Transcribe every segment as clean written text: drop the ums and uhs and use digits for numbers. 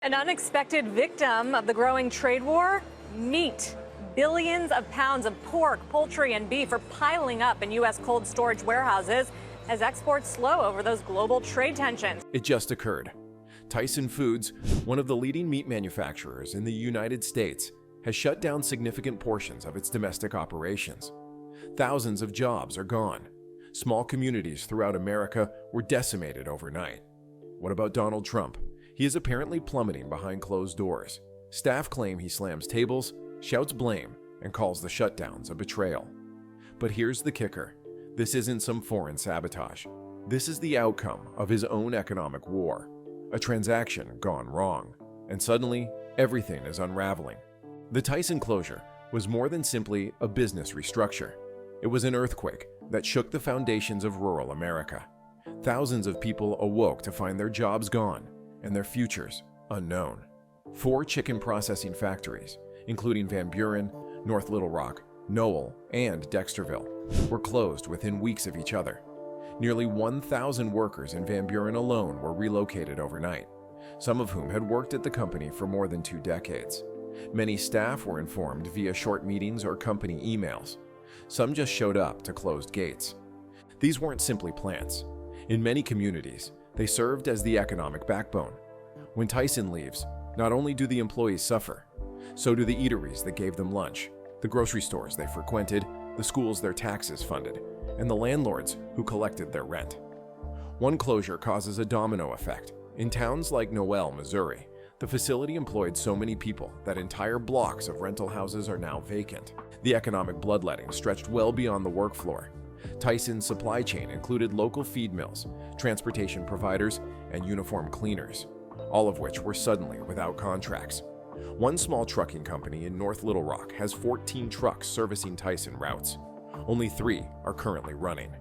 An unexpected victim of the growing trade war? Meat. Billions of pounds of pork, poultry, and beef are piling up in U.S. cold storage warehouses as exports slow over those global trade tensions. It just occurred. Tyson Foods, one of the leading meat manufacturers in the United States, has shut down significant portions of its domestic operations. Thousands of jobs are gone. Small communities throughout America were decimated overnight. What about Donald Trump? He is apparently plummeting behind closed doors. Staff claim he slams tables, shouts blame, and calls the shutdowns a betrayal. But here's the kicker. This isn't some foreign sabotage. This is the outcome of his own economic war. A transaction gone wrong. And suddenly, everything is unraveling. The Tyson closure was more than simply a business restructure. It was an earthquake that shook the foundations of rural America. Thousands of people awoke to find their jobs gone and their futures unknown. 4 chicken processing factories, including Van Buren, North Little Rock, Noel, and Dexterville, were closed within weeks of each other. Nearly 1,000 workers in Van Buren alone were relocated overnight, some of whom had worked at the company for more than 2 decades. Many staff were informed via short meetings or company emails. Some just showed up to closed gates. These weren't simply plants. In many communities, they served as the economic backbone. When Tyson leaves, not only do the employees suffer, so do the eateries that gave them lunch, the grocery stores they frequented, the schools their taxes funded, and the landlords who collected their rent. One closure causes a domino effect. In towns like Noel, Missouri, the facility employed so many people that entire blocks of rental houses are now vacant. The economic bloodletting stretched well beyond the work floor. Tyson's supply chain included local feed mills, transportation providers, and uniform cleaners, all of which were suddenly without contracts. One small trucking company in North Little Rock has 14 trucks servicing Tyson routes. Only 3 are currently running.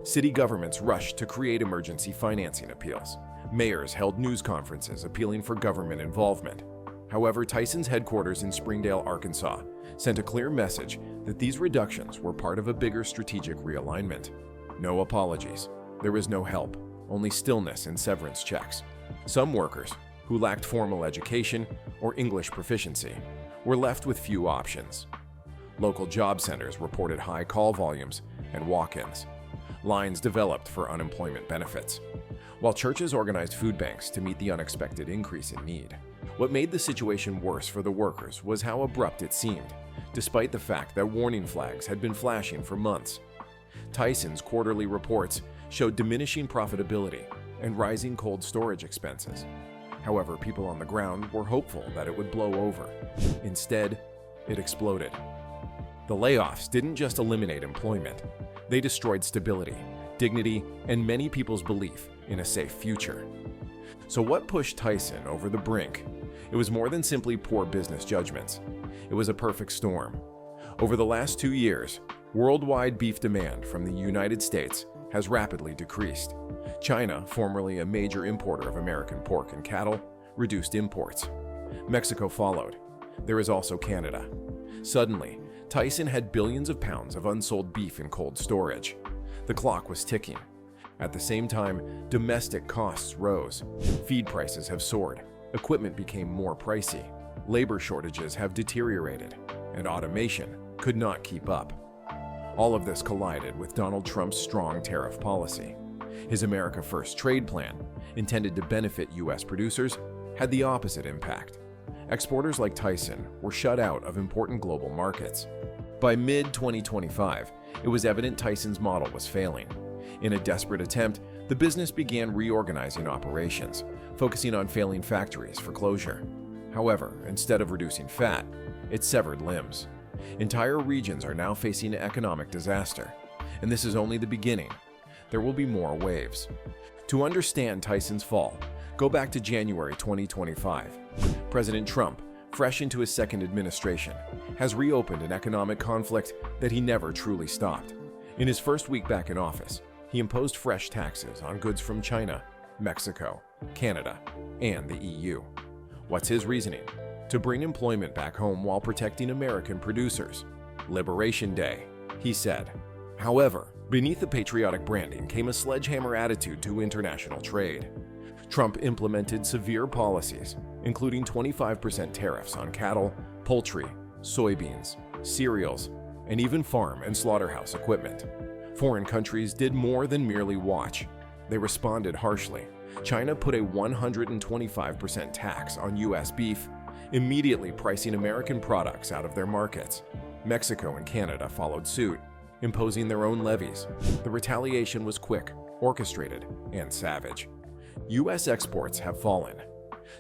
City governments rushed to create emergency financing appeals. Mayors held news conferences appealing for government involvement. However, Tyson's headquarters in Springdale, Arkansas, sent a clear message that these reductions were part of a bigger strategic realignment. No apologies. There was no help, only stillness and severance checks. Some workers, who lacked formal education or English proficiency, were left with few options. Local job centers reported high call volumes and walk-ins. Lines developed for unemployment benefits, while churches organized food banks to meet the unexpected increase in need. What made the situation worse for the workers was how abrupt it seemed, despite the fact that warning flags had been flashing for months. Tyson's quarterly reports showed diminishing profitability and rising cold storage expenses. However, people on the ground were hopeful that it would blow over. Instead, it exploded. The layoffs didn't just eliminate employment. They destroyed stability, dignity, and many people's belief in a safe future. So what pushed Tyson over the brink? It was more than simply poor business judgments. It was a perfect storm. Over the last 2 years, worldwide beef demand from the United States has rapidly decreased. China, formerly a major importer of American pork and cattle, reduced imports. Mexico followed. There is also Canada. Suddenly, Tyson had billions of pounds of unsold beef in cold storage. The clock was ticking. At the same time, domestic costs rose. Feed prices have soared. Equipment became more pricey. Labor shortages have deteriorated, and automation could not keep up. All of this collided with Donald Trump's strong tariff policy. His America First trade plan, intended to benefit U.S. producers, had the opposite impact. Exporters like Tyson were shut out of important global markets. By mid-2025, it was evident Tyson's model was failing. In a desperate attempt, the business began reorganizing operations, focusing on failing factories for closure. However, instead of reducing fat, it severed limbs. Entire regions are now facing economic disaster, and this is only the beginning. There will be more waves. To understand Tyson's fall, go back to January 2025. President Trump, fresh into his second administration, has reopened an economic conflict that he never truly stopped. In his first week back in office, he imposed fresh taxes on goods from China, Mexico, Canada, and the EU. What's his reasoning? To bring employment back home while protecting American producers. Liberation Day, he said. However, beneath the patriotic branding came a sledgehammer attitude to international trade. Trump implemented severe policies, including 25% tariffs on cattle, poultry, soybeans, cereals, and even farm and slaughterhouse equipment. Foreign countries did more than merely watch. They responded harshly. China put a 125% tax on U.S. beef, immediately pricing American products out of their markets. Mexico and Canada followed suit, imposing their own levies. The retaliation was quick, orchestrated, and savage. U.S. exports have fallen.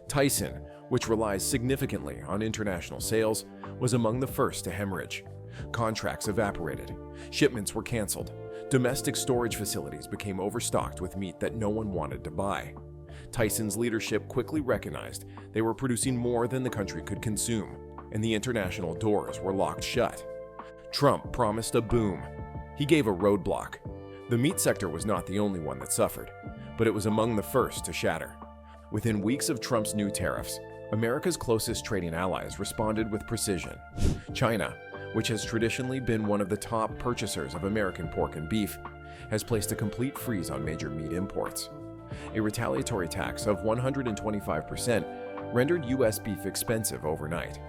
Tyson, which relies significantly on international sales, was among the first to hemorrhage. Contracts evaporated. Shipments were canceled. Domestic storage facilities became overstocked with meat that no one wanted to buy. Tyson's leadership quickly recognized they were producing more than the country could consume, and the international doors were locked shut. Trump promised a boom. He gave a roadblock. The meat sector was not the only one that suffered, but it was among the first to shatter. Within weeks of Trump's new tariffs, America's closest trading allies responded with precision. China, which has traditionally been one of the top purchasers of American pork and beef, has placed a complete freeze on major meat imports. A retaliatory tax of 125% rendered U.S. beef expensive overnight.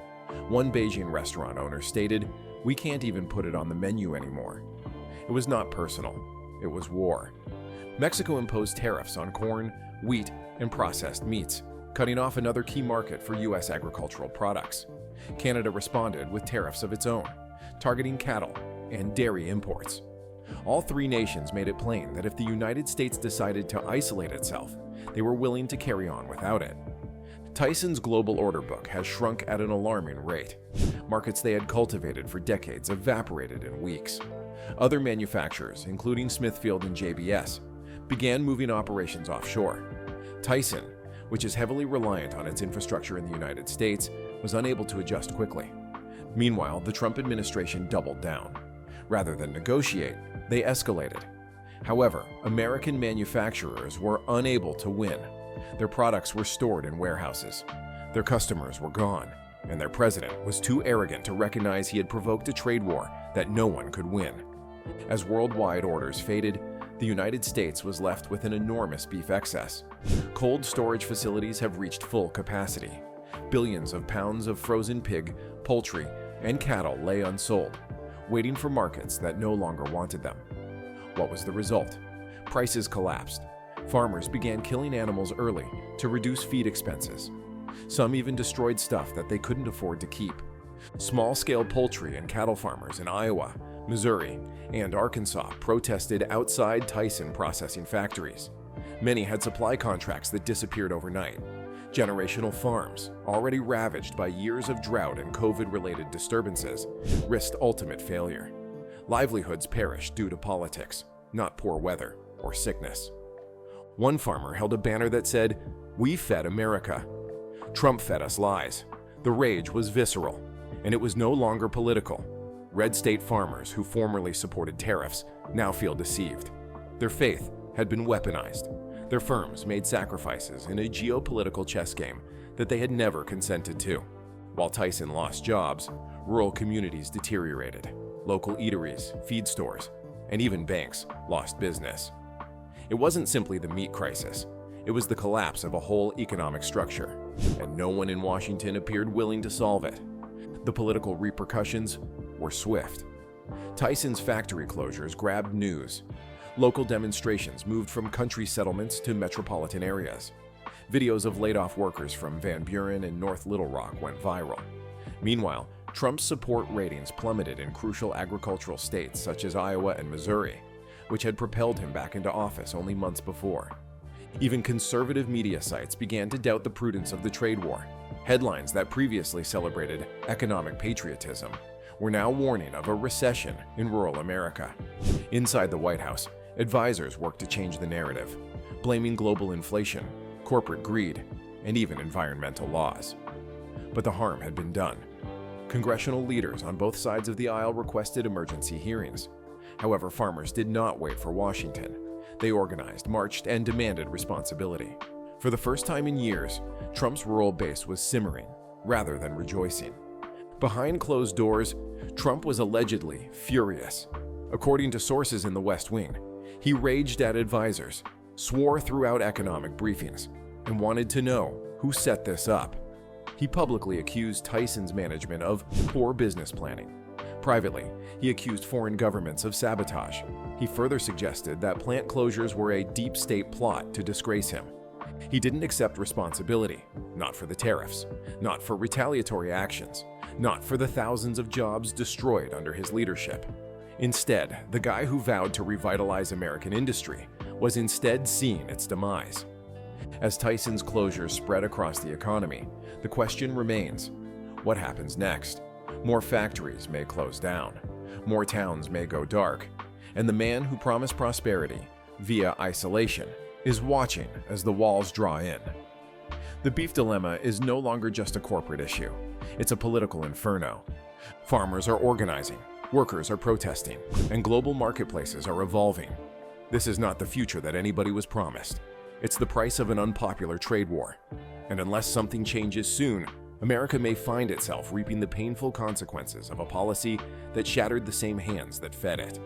One Beijing restaurant owner stated, "We can't even put it on the menu anymore." It was not personal, it was war. Mexico imposed tariffs on corn, wheat, and processed meats, cutting off another key market for U.S. agricultural products. Canada responded with tariffs of its own, targeting cattle and dairy imports. All three nations made it plain that if the United States decided to isolate itself, they were willing to carry on without it. Tyson's global order book has shrunk at an alarming rate. Markets they had cultivated for decades evaporated in weeks. Other manufacturers, including Smithfield and JBS, began moving operations offshore. Tyson, which is heavily reliant on its infrastructure in the United States, was unable to adjust quickly. Meanwhile, the Trump administration doubled down. Rather than negotiate, they escalated. However, American manufacturers were unable to win. Their products were stored in warehouses. Their customers were gone, and their president was too arrogant to recognize he had provoked a trade war that no one could win. As worldwide orders faded, the United States was left with an enormous beef excess. Cold storage facilities have reached full capacity. Billions of pounds of frozen pig, poultry, and cattle lay unsold, waiting for markets that no longer wanted them. What was the result? Prices collapsed. Farmers began killing animals early to reduce feed expenses. Some even destroyed stuff that they couldn't afford to keep. Small-scale poultry and cattle farmers in Iowa, Missouri, and Arkansas protested outside Tyson processing factories. Many had supply contracts that disappeared overnight. Generational farms, already ravaged by years of drought and COVID-related disturbances, risked ultimate failure. Livelihoods perished due to politics, not poor weather or sickness. One farmer held a banner that said, "We fed America." Trump fed us lies. The rage was visceral, and it was no longer political. Red state farmers who formerly supported tariffs now feel deceived. Their faith had been weaponized. Their firms made sacrifices in a geopolitical chess game that they had never consented to. While Tyson lost jobs, rural communities deteriorated. Local eateries, feed stores, and even banks lost business. It wasn't simply the meat crisis. It was the collapse of a whole economic structure, and no one in Washington appeared willing to solve it. The political repercussions were swift. Tyson's factory closures grabbed news. Local demonstrations moved from country settlements to metropolitan areas. Videos of laid-off workers from Van Buren and North Little Rock went viral. Meanwhile, Trump's support ratings plummeted in crucial agricultural states such as Iowa and Missouri, which had propelled him back into office only months before. Even conservative media sites began to doubt the prudence of the trade war. Headlines that previously celebrated economic patriotism were now warning of a recession in rural America. Inside the White House, advisors worked to change the narrative, blaming global inflation, corporate greed, and even environmental laws. But the harm had been done. Congressional leaders on both sides of the aisle requested emergency hearings. However, farmers did not wait for Washington. They organized, marched, and demanded responsibility. For the first time in years, Trump's rural base was simmering rather than rejoicing. Behind closed doors, Trump was allegedly furious. According to sources in the West Wing, he raged at advisors, swore throughout economic briefings, and wanted to know who set this up. He publicly accused Tyson's management of poor business planning. Privately, he accused foreign governments of sabotage. He further suggested that plant closures were a deep state plot to disgrace him. He didn't accept responsibility, not for the tariffs, not for retaliatory actions, not for the thousands of jobs destroyed under his leadership. Instead, the guy who vowed to revitalize American industry was instead seeing its demise. As Tyson's closures spread across the economy, the question remains, what happens next? More factories may close down, more towns may go dark, and the man who promised prosperity via isolation is watching as the walls draw in. The beef dilemma is no longer just a corporate issue. It's a political inferno. Farmers are organizing, workers are protesting, and global marketplaces are evolving. This is not the future that anybody was promised. It's the price of an unpopular trade war. And unless something changes soon, America may find itself reaping the painful consequences of a policy that shattered the same hands that fed it.